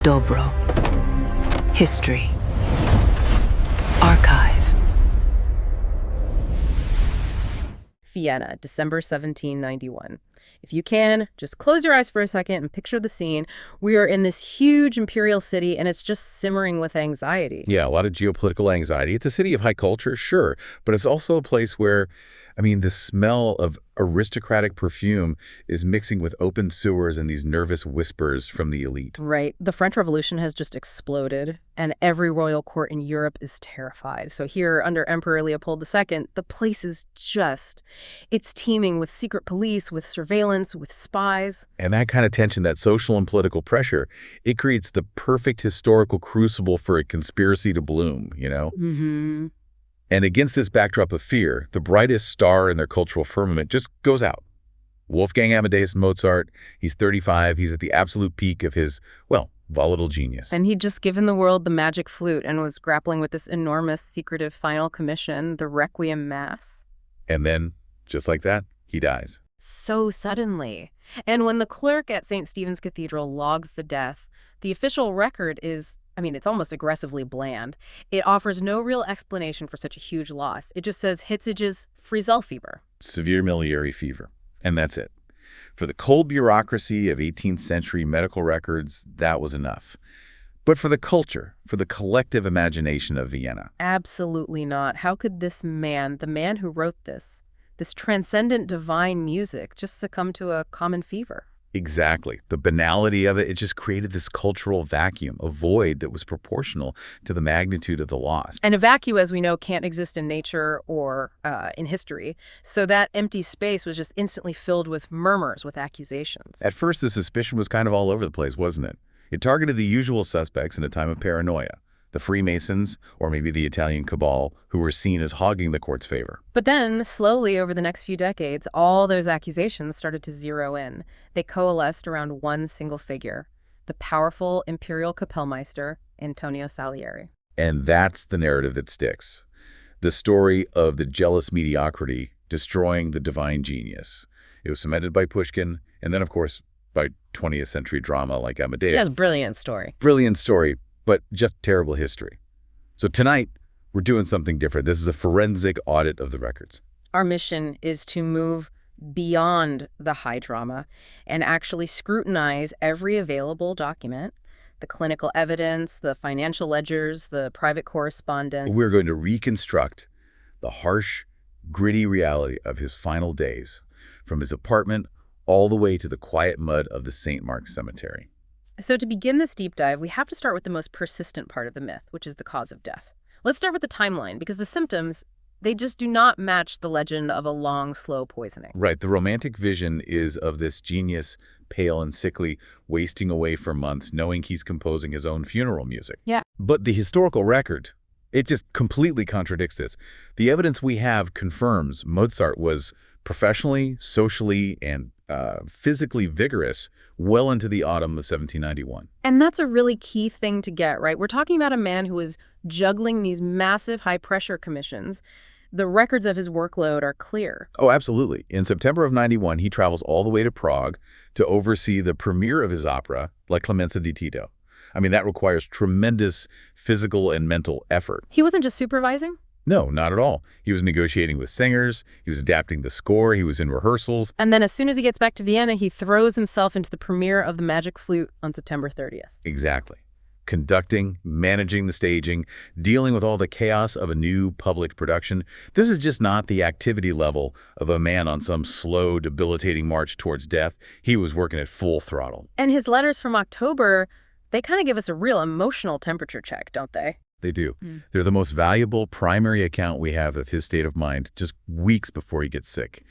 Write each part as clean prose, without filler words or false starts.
Dobro. History. Archive. Vienna, December 1791. If you can, just close your eyes for a second and picture the scene. We are in this huge imperial city, and it's just simmering with anxiety. Yeah, a lot of geopolitical anxiety. It's a city of high culture, sure, but it's also a place where, the smell of aristocratic perfume is mixing with open sewers and these nervous whispers from the elite. Right. The French Revolution has just exploded, and every royal court in Europe is terrified. So here, under Emperor Leopold II, the place is it's teeming with secret police, with surveillance, with spies. And that kind of tension, that social and political pressure, it creates the perfect historical crucible for a conspiracy to bloom, Mm-hmm. And against this backdrop of fear, the brightest star in their cultural firmament just goes out. Wolfgang Amadeus Mozart, he's 35, he's at the absolute peak of his, volatile genius. And he'd just given the world the magic flute and was grappling with this enormous, secretive final commission, the Requiem Mass. And then, just like that, he dies. So suddenly. And when the clerk at St. Stephen's Cathedral logs the death, the official record is, it's almost aggressively bland. It offers no real explanation for such a huge loss. It just says Hitzige's Friesel fever. Severe miliary fever. And that's it. For the cold bureaucracy of 18th century medical records, that was enough. But for the culture, for the collective imagination of Vienna. Absolutely not. How could this man, the man who wrote this transcendent divine music, just succumb to a common fever? Exactly. The banality of it just created this cultural vacuum, a void that was proportional to the magnitude of the loss. And a vacuum, as we know, can't exist in nature or in history. So that empty space was just instantly filled with murmurs, with accusations. At first, the suspicion was kind of all over the place, wasn't it? It targeted the usual suspects in a time of paranoia. The Freemasons, or maybe the Italian cabal, who were seen as hogging the court's favor. But then, slowly over the next few decades, all those accusations started to zero in. They coalesced around one single figure, the powerful imperial Kapellmeister, Antonio Salieri. And that's the narrative that sticks. The story of the jealous mediocrity destroying the divine genius. It was cemented by Pushkin, and then, of course, by 20th century drama like Amadeus. That's a brilliant story. Brilliant story. But just terrible history. So tonight, we're doing something different. This is a forensic audit of the records. Our mission is to move beyond the high drama and actually scrutinize every available document, the clinical evidence, the financial ledgers, the private correspondence. We're going to reconstruct the harsh, gritty reality of his final days, from his apartment all the way to the quiet mud of the St. Mark's Cemetery. So to begin this deep dive, we have to start with the most persistent part of the myth, which is the cause of death. Let's start with the timeline, because the symptoms, they just do not match the legend of a long, slow poisoning. Right. The romantic vision is of this genius, pale and sickly, wasting away for months, knowing he's composing his own funeral music. Yeah. But the historical record, it just completely contradicts this. The evidence we have confirms Mozart was professionally, socially, and physically vigorous well into the autumn of 1791. And that's a really key thing to get, right? We're talking about a man who was juggling these massive high-pressure commissions. The records of his workload are clear. Oh, absolutely. In September of 91, he travels all the way to Prague to oversee the premiere of his opera, La Clemenza di Tito. That requires tremendous physical and mental effort. He wasn't just supervising? No, not at all. He was negotiating with singers, he was adapting the score, he was in rehearsals. And then as soon as he gets back to Vienna, he throws himself into the premiere of the Magic Flute on September 30th. Exactly. Conducting, managing the staging, dealing with all the chaos of a new public production. This is just not the activity level of a man on some slow, debilitating march towards death. He was working at full throttle. And his letters from October, they kind of give us a real emotional temperature check, don't they? They do. They're the most valuable primary account we have of his state of mind just weeks before he gets sick.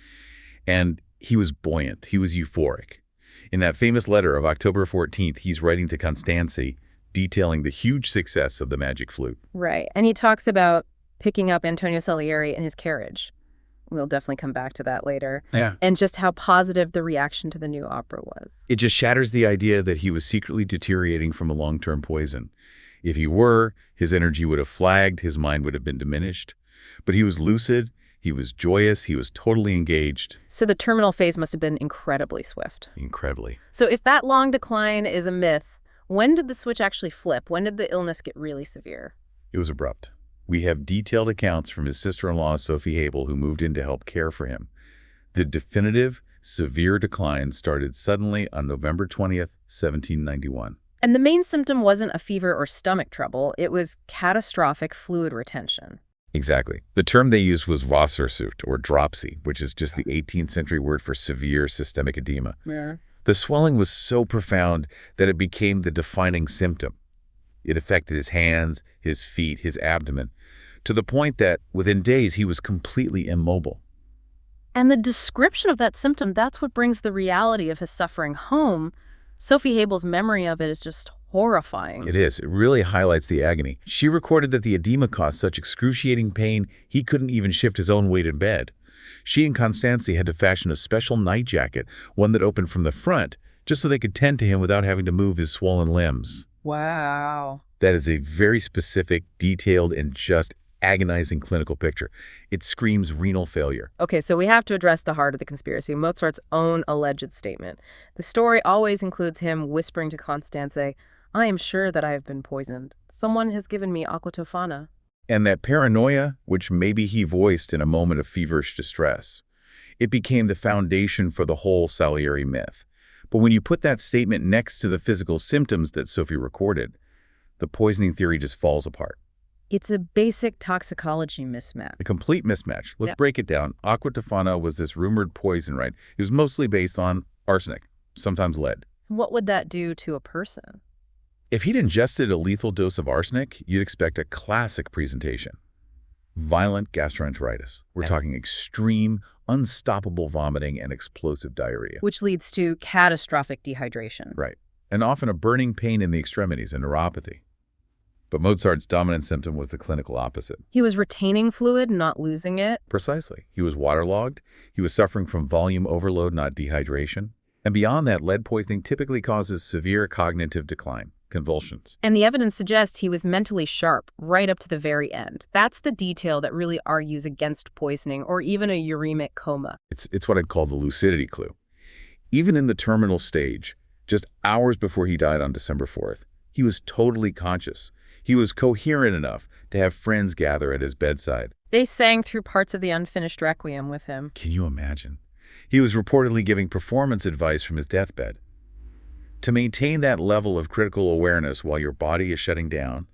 And he was buoyant. He was euphoric. In that famous letter of October 14th, he's writing to Constanzi, detailing the huge success of the Magic Flute. Right. And he talks about picking up Antonio Salieri in his carriage. We'll definitely come back to that later. Yeah. And just how positive the reaction to the new opera was. It just shatters the idea that he was secretly deteriorating from a long-term poison. If he were, his energy would have flagged, his mind would have been diminished. But he was lucid, he was joyous, he was totally engaged. So the terminal phase must have been incredibly swift. Incredibly. So if that long decline is a myth, When did the switch actually flip? When did the illness get really severe? It was abrupt. We have detailed accounts from his sister-in-law, Sophie Hebel, who moved in to help care for him. The definitive, severe decline started suddenly on November 20th, 1791. And the main symptom wasn't a fever or stomach trouble. It was catastrophic fluid retention. Exactly. The term they used was Wassersucht, or dropsy, which is just the 18th century word for severe systemic edema. Yeah. The swelling was so profound that it became the defining symptom. It affected his hands, his feet, his abdomen, to the point that within days he was completely immobile. And the description of that symptom, that's what brings the reality of his suffering home. Sophie Hebel's memory of it is just horrifying. It is. It really highlights the agony. She recorded that the edema caused such excruciating pain he couldn't even shift his own weight in bed. She and Constanze had to fashion a special night jacket, one that opened from the front, just so they could tend to him without having to move his swollen limbs. Wow. That is a very specific, detailed, and just agonizing clinical picture. It screams renal failure. Okay, so we have to address the heart of the conspiracy, Mozart's own alleged statement. The story always includes him whispering to Constanze, "I am sure that I have been poisoned. Someone has given me Aqua Tofana." And that paranoia, which maybe he voiced in a moment of feverish distress, it became the foundation for the whole Salieri myth. But when you put that statement next to the physical symptoms that Sophie recorded, the poisoning theory just falls apart. It's a basic toxicology mismatch. A complete mismatch. Let's break it down. Aqua Tofana was this rumored poison, right? It was mostly based on arsenic, sometimes lead. What would that do to a person? If he'd ingested a lethal dose of arsenic, you'd expect a classic presentation. Violent gastroenteritis. We're talking extreme, unstoppable vomiting and explosive diarrhea. Which leads to catastrophic dehydration. Right. And often a burning pain in the extremities and neuropathy. But Mozart's dominant symptom was the clinical opposite. He was retaining fluid, not losing it. Precisely. He was waterlogged. He was suffering from volume overload, not dehydration. And beyond that, lead poisoning typically causes severe cognitive decline, convulsions. And the evidence suggests he was mentally sharp right up to the very end. That's the detail that really argues against poisoning or even a uremic coma. It's what I'd call the lucidity clue. Even in the terminal stage, just hours before he died on December 4th, he was totally conscious. He was coherent enough to have friends gather at his bedside. They sang through parts of the unfinished Requiem with him. Can you imagine? He was reportedly giving performance advice from his deathbed. To maintain that level of critical awareness while your body is shutting down,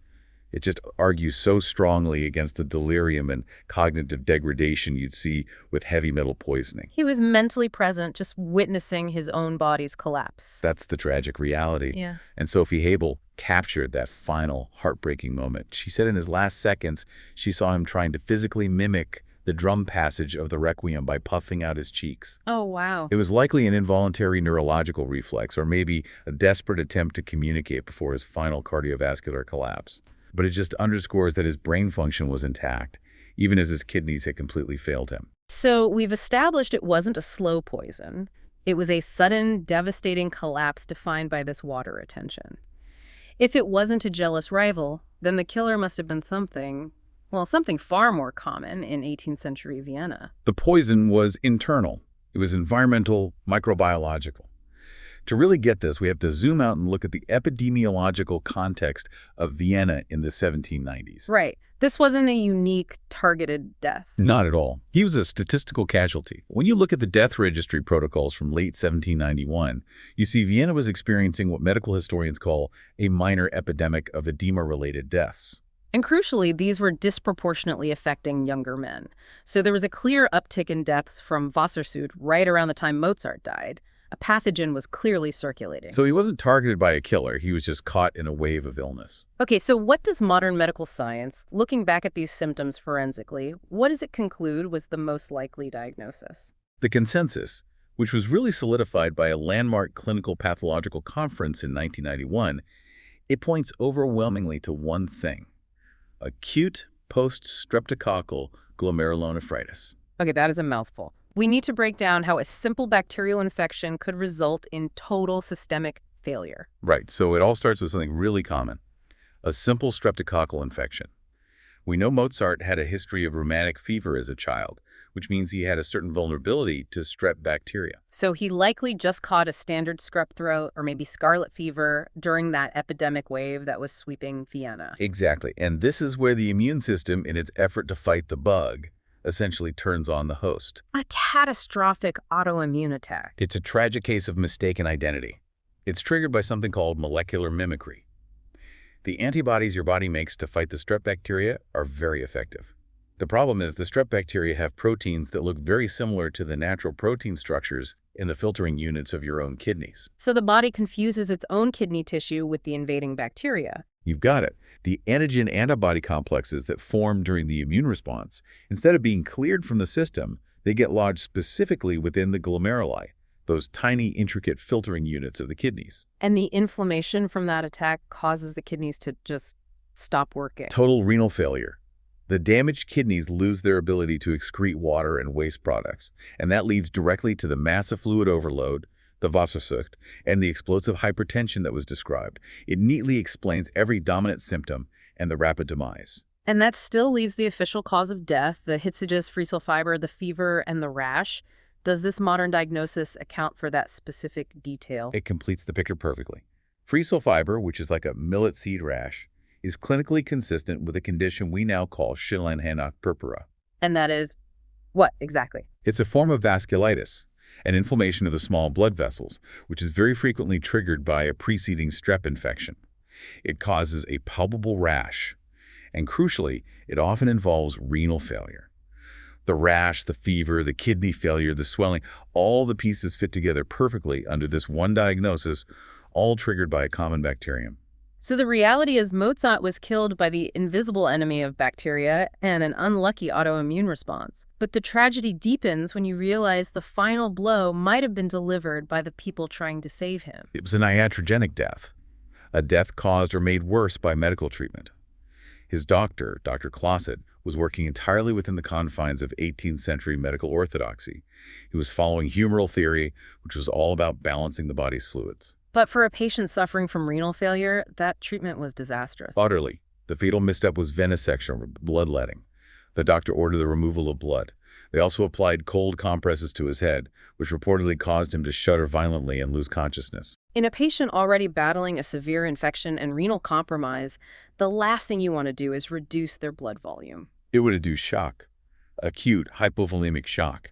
it just argues so strongly against the delirium and cognitive degradation you'd see with heavy metal poisoning. He was mentally present, just witnessing his own body's collapse. That's the tragic reality. Yeah. And Sophie Hebel captured that final, heartbreaking moment. She said in his last seconds, she saw him trying to physically mimic the drum passage of the Requiem by puffing out his cheeks. Oh, wow. It was likely an involuntary neurological reflex, or maybe a desperate attempt to communicate before his final cardiovascular collapse. But it just underscores that his brain function was intact, even as his kidneys had completely failed him. So we've established it wasn't a slow poison. It was a sudden, devastating collapse defined by this water retention. If it wasn't a jealous rival, then the killer must have been something far more common in 18th century Vienna. The poison was internal. It was environmental, microbiological. To really get this, we have to zoom out and look at the epidemiological context of Vienna in the 1790s. Right. This wasn't a unique, targeted death. Not at all. He was a statistical casualty. When you look at the death registry protocols from late 1791, you see Vienna was experiencing what medical historians call a minor epidemic of edema-related deaths. And crucially, these were disproportionately affecting younger men. So there was a clear uptick in deaths from Wassersucht right around the time Mozart died. A pathogen was clearly circulating. So he wasn't targeted by a killer. He was just caught in a wave of illness. Okay, so what does modern medical science, looking back at these symptoms forensically, what does it conclude was the most likely diagnosis? The consensus, which was really solidified by a landmark clinical pathological conference in 1991, it points overwhelmingly to one thing: acute post-streptococcal glomerulonephritis. Okay, that is a mouthful. We need to break down how a simple bacterial infection could result in total systemic failure. Right, so it all starts with something really common: a simple streptococcal infection. We know Mozart had a history of rheumatic fever as a child, which means he had a certain vulnerability to strep bacteria. So he likely just caught a standard strep throat or maybe scarlet fever during that epidemic wave that was sweeping Vienna. Exactly. And this is where the immune system, in its effort to fight the bug, essentially turns on the host. A catastrophic autoimmune attack. It's a tragic case of mistaken identity. It's triggered by something called molecular mimicry. The antibodies your body makes to fight the strep bacteria are very effective. The problem is the strep bacteria have proteins that look very similar to the natural protein structures in the filtering units of your own kidneys. So the body confuses its own kidney tissue with the invading bacteria. You've got it. The antigen-antibody complexes that form during the immune response, instead of being cleared from the system, they get lodged specifically within the glomeruli, those tiny, intricate filtering units of the kidneys. And the inflammation from that attack causes the kidneys to just stop working. Total renal failure. The damaged kidneys lose their ability to excrete water and waste products, and that leads directly to the massive fluid overload, the Wassersucht, and the explosive hypertension that was described. It neatly explains every dominant symptom and the rapid demise. And that still leaves the official cause of death, the Hitziges fiber, the fever, and the rash. Does this modern diagnosis account for that specific detail? It completes the picture perfectly. Fiber, which is like a millet seed rash, is clinically consistent with a condition we now call Schillan-Hannock purpura. And that is what exactly? It's a form of vasculitis, an inflammation of the small blood vessels, which is very frequently triggered by a preceding strep infection. It causes a palpable rash, and crucially, it often involves renal failure. The rash, the fever, the kidney failure, the swelling, all the pieces fit together perfectly under this one diagnosis, all triggered by a common bacterium. So the reality is Mozart was killed by the invisible enemy of bacteria and an unlucky autoimmune response. But the tragedy deepens when you realize the final blow might have been delivered by the people trying to save him. It was an iatrogenic death, a death caused or made worse by medical treatment. His doctor, Dr. 𝐃𝐄𝐄𝐏, was working entirely within the confines of 18th century medical orthodoxy. He was following humoral theory, which was all about balancing the body's fluids. But for a patient suffering from renal failure, that treatment was disastrous. Utterly. The fatal misstep was venesection, or bloodletting. The doctor ordered the removal of blood. They also applied cold compresses to his head, which reportedly caused him to shudder violently and lose consciousness. In a patient already battling a severe infection and renal compromise, the last thing you want to do is reduce their blood volume. It would induce shock, acute hypovolemic shock.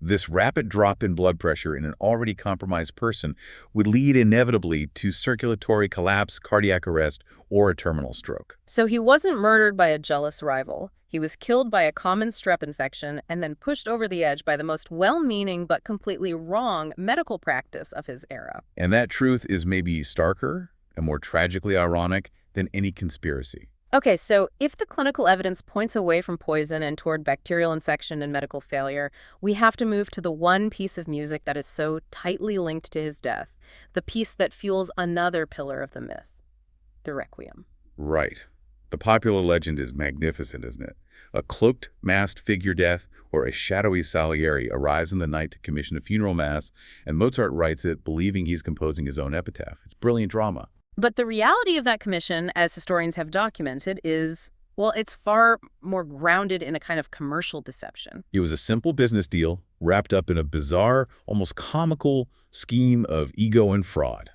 This rapid drop in blood pressure in an already compromised person would lead inevitably to circulatory collapse, cardiac arrest, or a terminal stroke. So he wasn't murdered by a jealous rival. He was killed by a common strep infection and then pushed over the edge by the most well-meaning but completely wrong medical practice of his era. And that truth is maybe starker and more tragically ironic than any conspiracy. Okay, so if the clinical evidence points away from poison and toward bacterial infection and medical failure, we have to move to the one piece of music that is so tightly linked to his death, the piece that fuels another pillar of the myth, the Requiem. Right. The popular legend is magnificent, isn't it? A cloaked, masked figure death or a shadowy Salieri arrives in the night to commission a funeral mass, and Mozart writes it believing he's composing his own epitaph. It's brilliant drama. But the reality of that commission, as historians have documented, is, well, it's far more grounded in a kind of commercial deception. It was a simple business deal wrapped up in a bizarre, almost comical scheme of ego and fraud.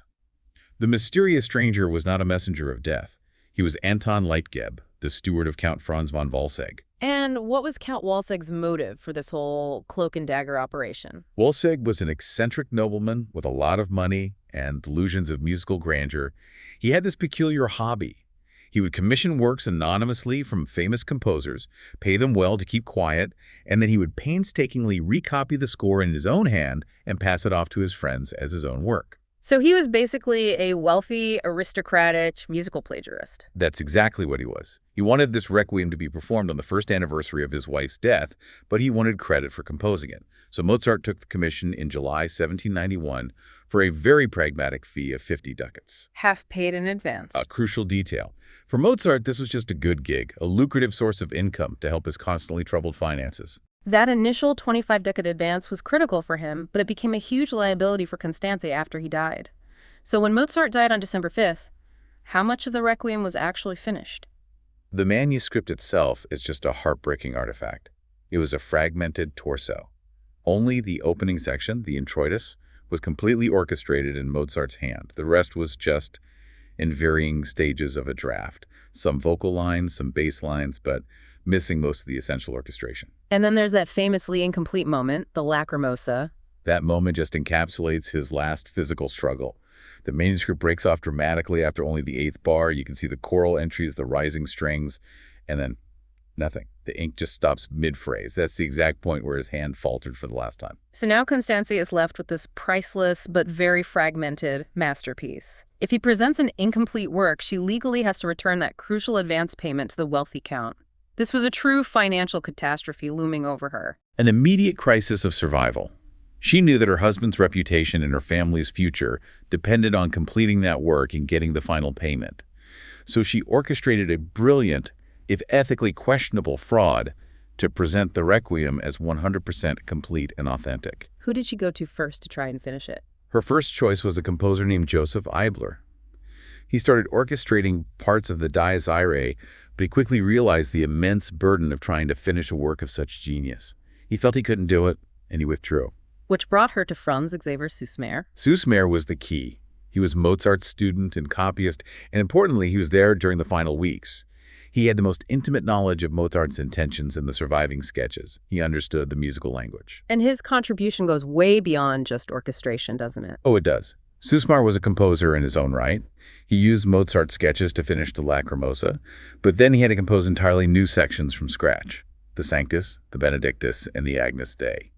The mysterious stranger was not a messenger of death. He was Anton Leitgeb, the steward of Count Franz von Walsegg. And what was Count Walsegg's motive for this whole cloak and dagger operation? Walsegg was an eccentric nobleman with a lot of money and delusions of musical grandeur. He had this peculiar hobby. He would commission works anonymously from famous composers, pay them well to keep quiet, and then he would painstakingly recopy the score in his own hand and pass it off to his friends as his own work. So he was basically a wealthy, aristocratic musical plagiarist. That's exactly what he was. He wanted this requiem to be performed on the first anniversary of his wife's death, but he wanted credit for composing it. So Mozart took the commission in July 1791 for a very pragmatic fee of 50 ducats. Half paid in advance. A crucial detail. For Mozart, this was just a good gig, a lucrative source of income to help his constantly troubled finances. That initial 25-ducat advance was critical for him, but it became a huge liability for Constanze after he died. So when Mozart died on December 5th, how much of the Requiem was actually finished? The manuscript itself is just a heartbreaking artifact. It was a fragmented torso. Only the opening section, the introitus, was completely orchestrated in Mozart's hand. The rest was just in varying stages of a draft. Some vocal lines, some bass lines, but missing most of the essential orchestration. And then there's that famously incomplete moment, the lacrimosa. That moment just encapsulates his last physical struggle. The manuscript breaks off dramatically after only the 8th bar. You can see the choral entries, the rising strings, and then nothing. The ink just stops mid-phrase. That's the exact point where his hand faltered for the last time. So now Constanze is left with this priceless but very fragmented masterpiece. If he presents an incomplete work, she legally has to return that crucial advance payment to the wealthy count. This was a true financial catastrophe looming over her. An immediate crisis of survival. She knew that her husband's reputation and her family's future depended on completing that work and getting the final payment. So she orchestrated a brilliant, if ethically questionable, fraud to present the Requiem as 100% complete and authentic. Who did she go to first to try and finish it? Her first choice was a composer named 𝐃𝐈𝐕𝐄. He started orchestrating parts of the Dies Irae, but he quickly realized the immense burden of trying to finish a work of such genius. He felt he couldn't do it, and he withdrew. Which brought her to Franz Xaver Süssmayr. Süssmayr was the key. He was Mozart's student and copyist, and importantly, he was there during the final weeks. He had the most intimate knowledge of Mozart's intentions in the surviving sketches. He understood the musical language. And his contribution goes way beyond just orchestration, doesn't it? Oh, it does. Süssmayr was a composer in his own right. He used Mozart's sketches to finish the Lacrimosa, but then he had to compose entirely new sections from scratch: the Sanctus, the Benedictus, and the Agnus Dei.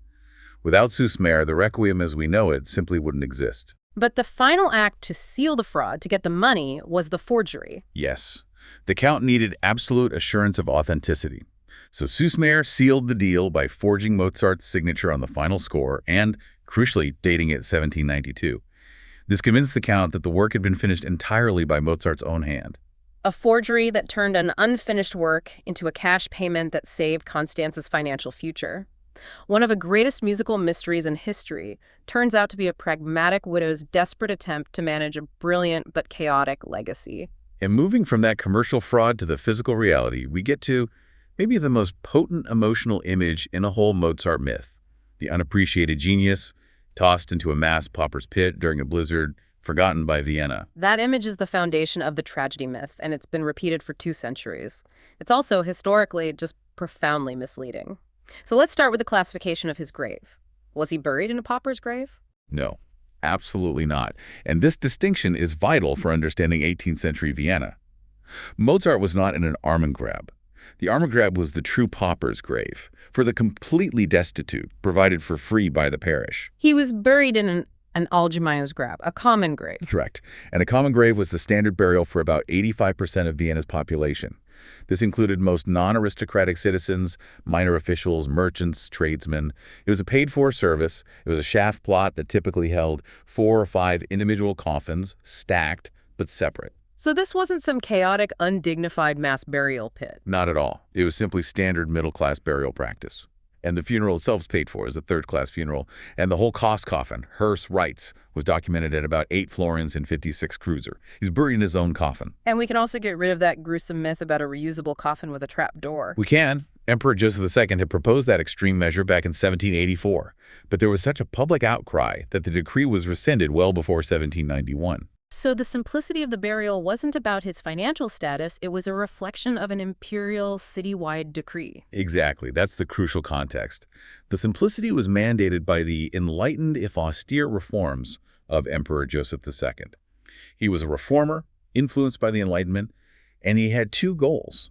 Without Süssmayr, the Requiem as we know it simply wouldn't exist. But the final act to seal the fraud, to get the money, was the forgery. Yes. The Count needed absolute assurance of authenticity. So Süssmayr sealed the deal by forging Mozart's signature on the final score and, crucially, dating it 1792. This convinced the Count that the work had been finished entirely by Mozart's own hand. A forgery that turned an unfinished work into a cash payment that saved Constanze's financial future. One of the greatest musical mysteries in history turns out to be a pragmatic widow's desperate attempt to manage a brilliant but chaotic legacy. And moving from that commercial fraud to the physical reality, we get to maybe the most potent emotional image in a whole Mozart myth: the unappreciated genius tossed into a mass pauper's pit during a blizzard, forgotten by Vienna. That image is the foundation of the tragedy myth, and it's been repeated for 2 centuries. It's also, historically, just profoundly misleading. So let's start with the classification of his grave. Was he buried in a pauper's grave? No, absolutely not. And this distinction is vital for understanding 18th century Vienna. Mozart was not in an Armengrab. The Armengrab was the true pauper's grave, for the completely destitute, provided for free by the parish. He was buried in an Allgemeinsgrab, a common grave. Correct. And a common grave was the standard burial for about 85% of Vienna's population. This included most non-aristocratic citizens, minor officials, merchants, tradesmen. It was a paid-for service. It was a shaft plot that typically held 4 or 5 individual coffins, stacked but separate. So this wasn't some chaotic, undignified mass burial pit. Not at all. It was simply standard middle-class burial practice. And the funeral itself was paid for as a third-class funeral. And the whole cost coffin, hearse rights, was documented at about 8 florins and 56 kreuzer. He's buried in his own coffin. And we can also get rid of that gruesome myth about a reusable coffin with a trap door. We can. Emperor Joseph II had proposed that extreme measure back in 1784. But there was such a public outcry that the decree was rescinded well before 1791. So the simplicity of the burial wasn't about his financial status, it was a reflection of an imperial citywide decree. Exactly. That's the crucial context. The simplicity was mandated by the enlightened, if austere, reforms of Emperor Joseph II. He was a reformer, influenced by the Enlightenment, and he had 2 goals: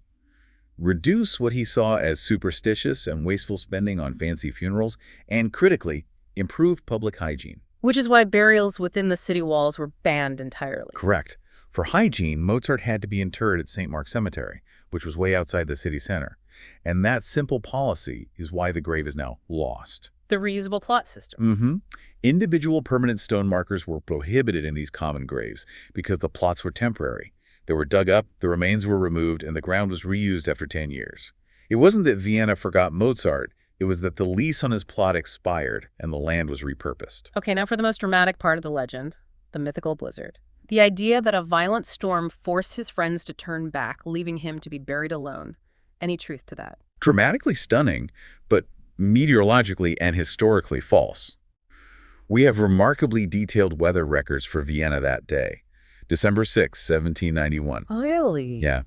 reduce what he saw as superstitious and wasteful spending on fancy funerals, and critically, improve public hygiene. Which is why burials within the city walls were banned entirely. Correct. For hygiene, Mozart had to be interred at St. Mark's Cemetery, which was way outside the city center. And that simple policy is why the grave is now lost. The reusable plot system. Individual permanent stone markers were prohibited in these common graves because the plots were temporary. They were dug up, the remains were removed, and the ground was reused after 10 years. It wasn't that Vienna forgot Mozart. It was that the lease on his plot expired and the land was repurposed. Okay, now for the most dramatic part of the legend, the mythical blizzard. The idea that a violent storm forced his friends to turn back, leaving him to be buried alone. Any truth to that? Dramatically stunning, but meteorologically and historically false. We have remarkably detailed weather records for Vienna that day, December 6, 1791. Really? Yeah.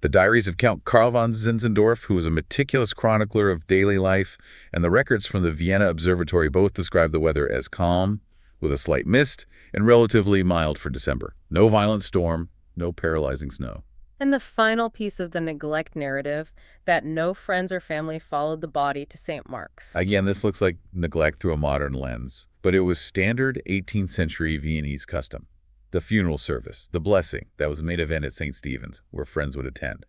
The diaries of Count Karl von Zinzendorf, who was a meticulous chronicler of daily life, and the records from the Vienna Observatory both describe the weather as calm, with a slight mist, and relatively mild for December. No violent storm, no paralyzing snow. And the final piece of the neglect narrative, that no friends or family followed the body to St. Mark's. Again, this looks like neglect through a modern lens, but it was standard 18th century Viennese custom. The funeral service, the blessing, that was a main event at St. Stephen's, where friends would attend.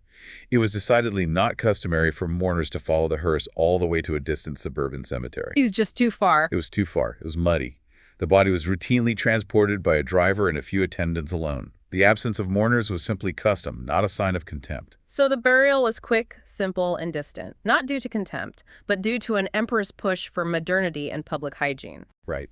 It was decidedly not customary for mourners to follow the hearse all the way to a distant suburban cemetery. He was just too far. It was too far. It was muddy. The body was routinely transported by a driver and a few attendants alone. The absence of mourners was simply custom, not a sign of contempt. So the burial was quick, simple, and distant, not due to contempt, but due to an emperor's push for modernity and public hygiene. Right.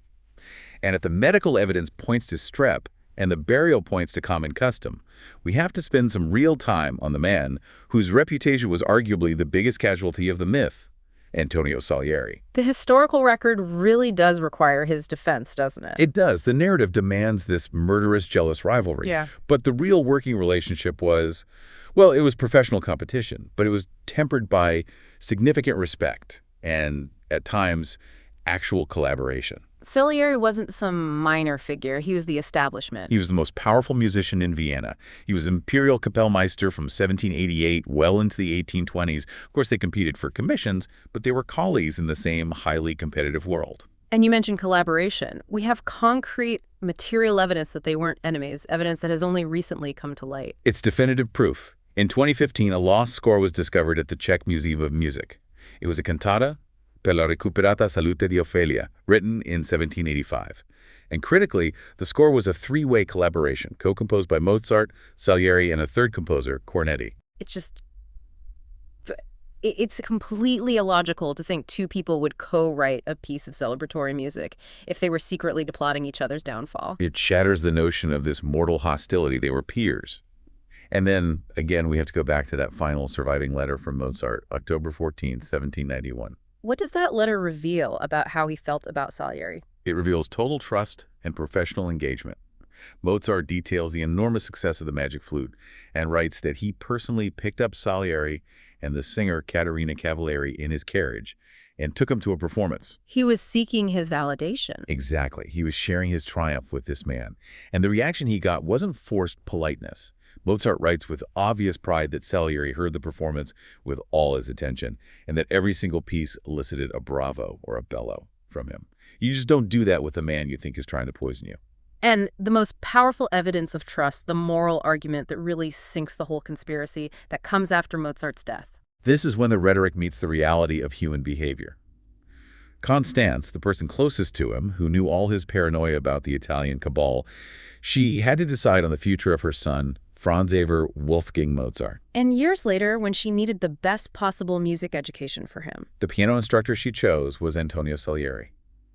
And if the medical evidence points to strep, and the burial points to common custom, we have to spend some real time on the man whose reputation was arguably the biggest casualty of the myth, Antonio Salieri. The historical record really does require his defense, doesn't it? It does. The narrative demands this murderous, jealous rivalry. Yeah. But the real working relationship was, well, it was professional competition, but it was tempered by significant respect and, at times, actual collaboration. Salieri wasn't some minor figure. He was the establishment. He was the most powerful musician in Vienna. He was Imperial Kapellmeister from 1788 well into the 1820s. Of course, they competed for commissions, but they were colleagues in the same highly competitive world. And you mentioned collaboration. We have concrete material evidence that they weren't enemies, evidence that has only recently come to light. It's definitive proof. In 2015, a lost score was discovered at the Czech Museum of Music. It was a cantata per la recuperata salute di Ofelia, written in 1785. And critically, the score was a three-way collaboration, co-composed by Mozart, Salieri, and a third composer, Cornetti. It's completely illogical to think two people would co-write a piece of celebratory music if they were secretly plotting each other's downfall. It shatters the notion of this mortal hostility. They were peers. And then, again, we have to go back to that final surviving letter from Mozart, October 14, 1791. What does that letter reveal about how he felt about Salieri? It reveals total trust and professional engagement. Mozart details the enormous success of the Magic Flute and writes that he personally picked up Salieri and the singer Caterina Cavalieri in his carriage and took him to a performance. He was seeking his validation. Exactly. He was sharing his triumph with this man. And the reaction he got wasn't forced politeness. Mozart writes with obvious pride that Salieri heard the performance with all his attention and that every single piece elicited a bravo or a bellow from him. You just don't do that with a man you think is trying to poison you. And the most powerful evidence of trust, the moral argument that really sinks the whole conspiracy, that comes after Mozart's death. This is when the rhetoric meets the reality of human behavior. Constance, the person closest to him, who knew all his paranoia about the Italian cabal, she had to decide on the future of her son, Franz Xaver Wolfgang Mozart. And years later, when she needed the best possible music education for him, The piano instructor she chose was Antonio Salieri.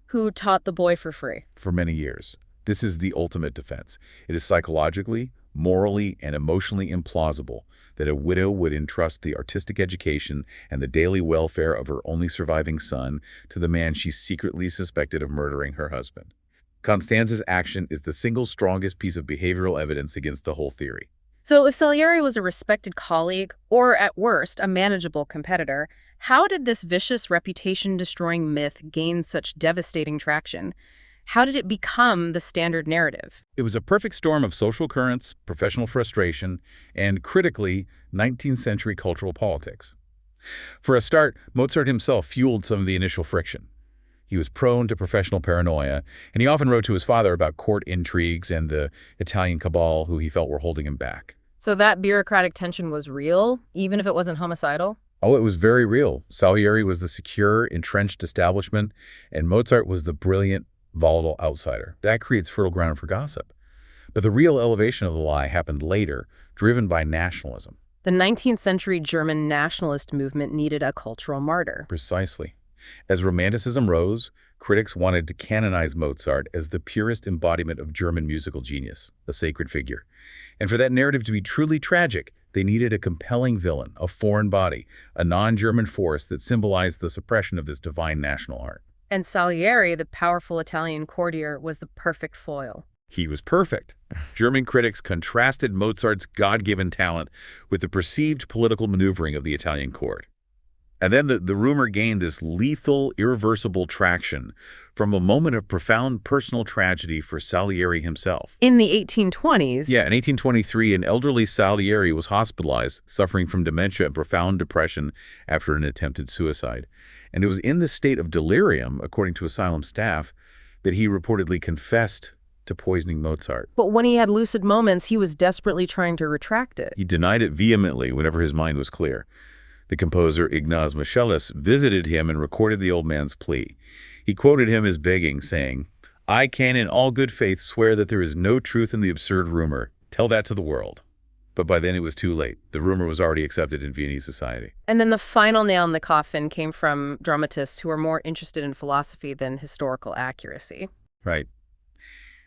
who taught the boy for free. For many years. This is the ultimate defense. It is psychologically, morally, and emotionally implausible that a widow would entrust the artistic education and the daily welfare of her only surviving son to the man she secretly suspected of murdering her husband. Constance's action is the single strongest piece of behavioral evidence against the whole theory. So if Salieri was a respected colleague, or at worst, a manageable competitor, how did this vicious reputation-destroying myth gain such devastating traction? How did it become the standard narrative? It was a perfect storm of social currents, professional frustration, and, critically, 19th century cultural politics. For a start, Mozart himself fueled some of the initial friction. He was prone to professional paranoia, and he often wrote to his father about court intrigues and the Italian cabal who he felt were holding him back. So that bureaucratic tension was real, even if it wasn't homicidal? Oh, it was very real. Salieri was the secure, entrenched establishment, and Mozart was the brilliant, volatile outsider. That creates fertile ground for gossip. But the real elevation of the lie happened later, driven by nationalism. The 19th century German nationalist movement needed a cultural martyr. Precisely. As Romanticism rose, critics wanted to canonize Mozart as the purest embodiment of German musical genius, a sacred figure. And for that narrative to be truly tragic, they needed a compelling villain, a foreign body, a non-German force that symbolized the suppression of this divine national art. And Salieri, the powerful Italian courtier, was the perfect foil. He was perfect. German critics contrasted Mozart's God-given talent with the perceived political maneuvering of the Italian court. And then the rumor gained this lethal, irreversible traction from a moment of profound personal tragedy for Salieri himself. In the 1820s? Yeah, in 1823, an elderly Salieri was hospitalized, suffering from dementia and profound depression after an attempted suicide. And it was in this state of delirium, according to asylum staff, that he reportedly confessed to poisoning Mozart. But when he had lucid moments, he was desperately trying to retract it. He denied it vehemently whenever his mind was clear. The composer Ignaz Michelis visited him and recorded the old man's plea. He quoted him as begging, saying, "I can in all good faith swear that there is no truth in the absurd rumor. Tell that to the world." But by then it was too late. The rumor was already accepted in Viennese society. And then the final nail in the coffin came from dramatists who were more interested in philosophy than historical accuracy. Right.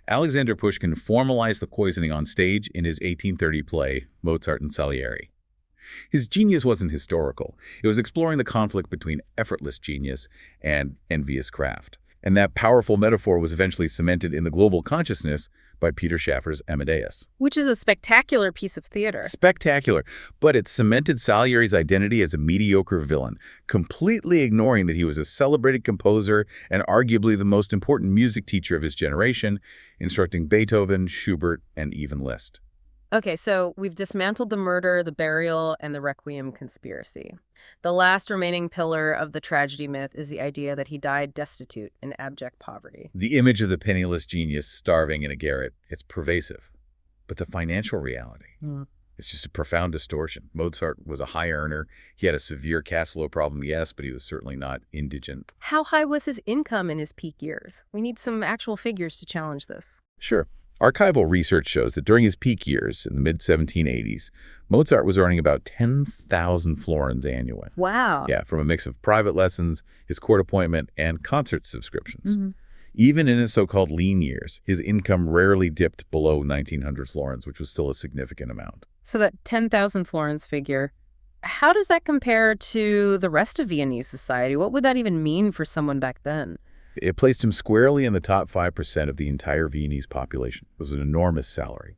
Alexander Pushkin formalized the poisoning on stage in his 1830 play, Mozart and Salieri. His genius wasn't historical. It was exploring the conflict between effortless genius and envious craft. And that powerful metaphor was eventually cemented in the global consciousness by Peter Shaffer's Amadeus. Which is a spectacular piece of theater. Spectacular, but it cemented Salieri's identity as a mediocre villain, completely ignoring that he was a celebrated composer and arguably the most important music teacher of his generation, instructing Beethoven, Schubert, and even Liszt. Okay, so we've dismantled the murder, the burial, and the Requiem conspiracy. The last remaining pillar of the tragedy myth is the idea that he died destitute in abject poverty. The image of the penniless genius starving in a garret, it's pervasive. But the financial reality, it's just a profound distortion. Mozart was a high earner. He had a severe cash flow problem, yes, but he was certainly not indigent. How high was his income in his peak years? We need some actual figures to challenge this. Sure. Archival research shows that during his peak years in the mid-1780s, Mozart was earning about 10,000 florins annually. Wow. Yeah, from a mix of private lessons, his court appointment, and concert subscriptions. Even in his so-called lean years, his income rarely dipped below 1,900 florins, which was still a significant amount. So that 10,000 florins figure, how does that compare to the rest of Viennese society? What would that even mean for someone back then? It placed him squarely in the top 5% of the entire Viennese population. It was an enormous salary.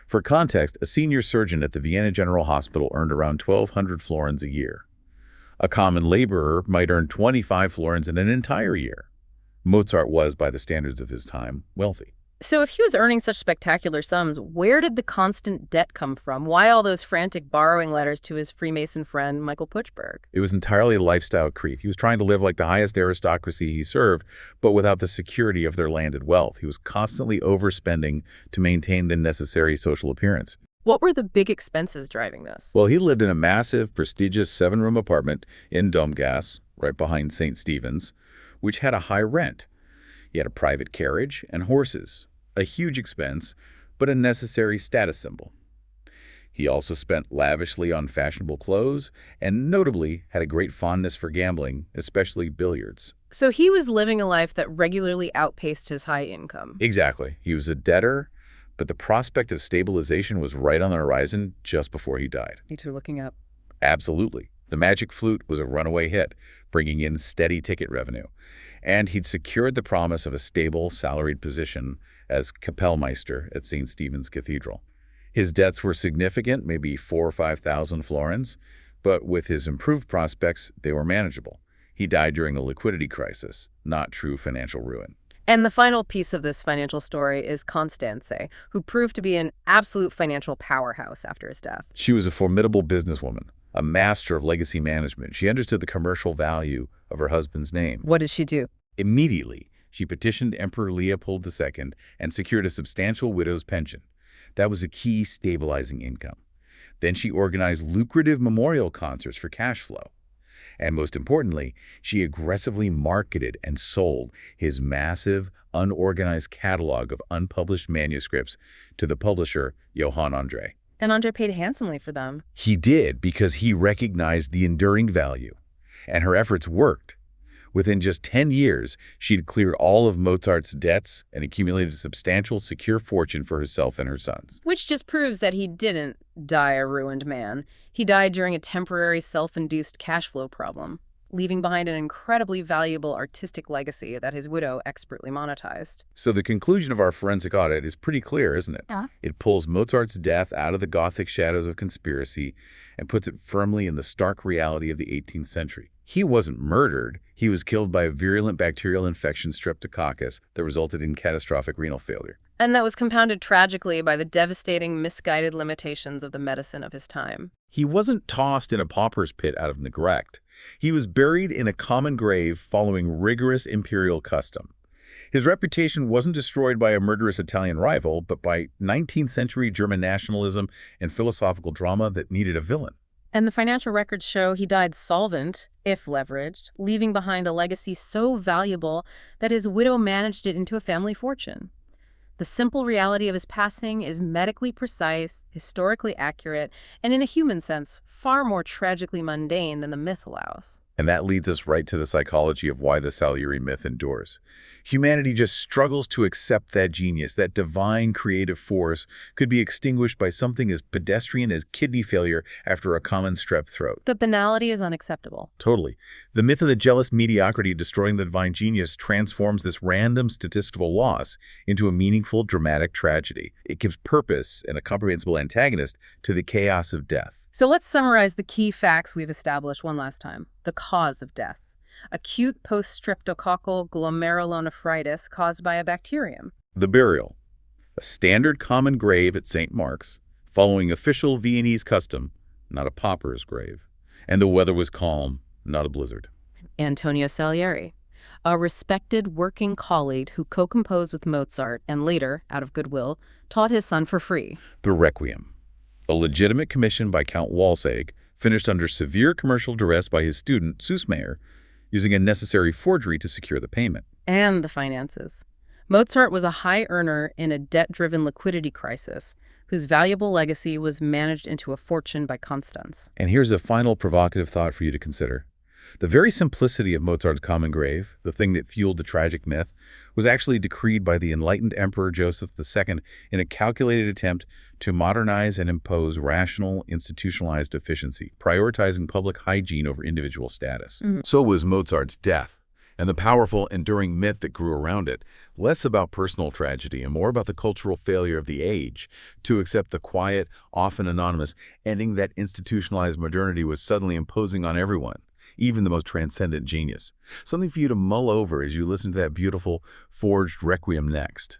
For context, a senior surgeon at the Vienna General Hospital earned around 1,200 florins a year. A common laborer might earn 25 florins in an entire year. Mozart was, by the standards of his time, wealthy. So if he was earning such spectacular sums, where did the constant debt come from? Why all those frantic borrowing letters to his Freemason friend, Michael Puchberg? It was entirely a lifestyle creep. He was trying to live like the highest aristocracy he served, but without the security of their landed wealth. He was constantly overspending to maintain the necessary social appearance. What were the big expenses driving this? Well, he lived in a massive, prestigious 7-room apartment in Domgasse, right behind St. Stephen's, which had a high rent. He had a private carriage and horses, a huge expense, but a necessary status symbol. He also spent lavishly on fashionable clothes and notably had a great fondness for gambling, especially billiards. So he was living a life that regularly outpaced his high income. Exactly. He was a debtor, but the prospect of stabilization was right on the horizon just before he died. Me too, looking up. Absolutely. The Magic Flute was a runaway hit, bringing in steady ticket revenue. And he'd secured the promise of a stable, salaried position as Kapellmeister at St. Stephen's Cathedral. His debts were significant, maybe 4,000 or 5,000 florins, but with his improved prospects, they were manageable. He died during a liquidity crisis, not true financial ruin. And the final piece of this financial story is Constance, who proved to be an absolute financial powerhouse after his death. She was a formidable businesswoman, a master of legacy management. She understood the commercial value of her husband's name. What did she do? Immediately, she petitioned Emperor Leopold II and secured a substantial widow's pension. That was a key stabilizing income. Then she organized lucrative memorial concerts for cash flow. And most importantly, she aggressively marketed and sold his massive, unorganized catalog of unpublished manuscripts to the publisher Johann André. And André paid handsomely for them. He did because he recognized the enduring value. And her efforts worked. Within just 10 years, she'd cleared all of Mozart's debts and accumulated a substantial, secure fortune for herself and her sons. Which just proves that he didn't die a ruined man. He died during a temporary self-induced cash flow problem, leaving behind an incredibly valuable artistic legacy that his widow expertly monetized. So the conclusion of our forensic audit is pretty clear, isn't it? Yeah. It pulls Mozart's death out of the Gothic shadows of conspiracy and puts it firmly in the stark reality of the 18th century. He wasn't murdered. He was killed by a virulent bacterial infection, streptococcus, that resulted in catastrophic renal failure. And that was compounded tragically by the devastating, misguided limitations of the medicine of his time. He wasn't tossed in a pauper's pit out of neglect. He was buried in a common grave following rigorous imperial custom. His reputation wasn't destroyed by a murderous Italian rival, but by 19th century German nationalism and philosophical drama that needed a villain. And the financial records show he died solvent, if leveraged, leaving behind a legacy so valuable that his widow managed it into a family fortune. The simple reality of his passing is medically precise, historically accurate, and in a human sense, far more tragically mundane than the myth allows. And that leads us right to the psychology of why the Salieri myth endures. Humanity just struggles to accept that genius, that divine creative force could be extinguished by something as pedestrian as kidney failure after a common strep throat. The banality is unacceptable. Totally. The myth of the jealous mediocrity destroying the divine genius transforms this random statistical loss into a meaningful, dramatic tragedy. It gives purpose and a comprehensible antagonist to the chaos of death. So let's summarize the key facts we've established one last time. The cause of death. Acute post-streptococcal glomerulonephritis caused by a bacterium. The burial. A standard common grave at St. Mark's, following official Viennese custom, not a pauper's grave. And the weather was calm, not a blizzard. Antonio Salieri, a respected working colleague who co-composed with Mozart and later, out of goodwill, taught his son for free. The Requiem. A legitimate commission by Count Walsegg, finished under severe commercial duress by his student, Süssmayr, using a necessary forgery to secure the payment. And the finances. Mozart was a high earner in a debt-driven liquidity crisis, whose valuable legacy was managed into a fortune by Constance. And here's a final provocative thought for you to consider. The very simplicity of Mozart's common grave, the thing that fueled the tragic myth, was actually decreed by the enlightened Emperor Joseph II in a calculated attempt to modernize and impose rational, institutionalized efficiency, prioritizing public hygiene over individual status. So was Mozart's death, and the powerful, enduring myth that grew around it, less about personal tragedy and more about the cultural failure of the age to accept the quiet, often anonymous, ending that institutionalized modernity was suddenly imposing on everyone, even the most transcendent genius. Something for you to mull over as you listen to that beautiful, forged Requiem next.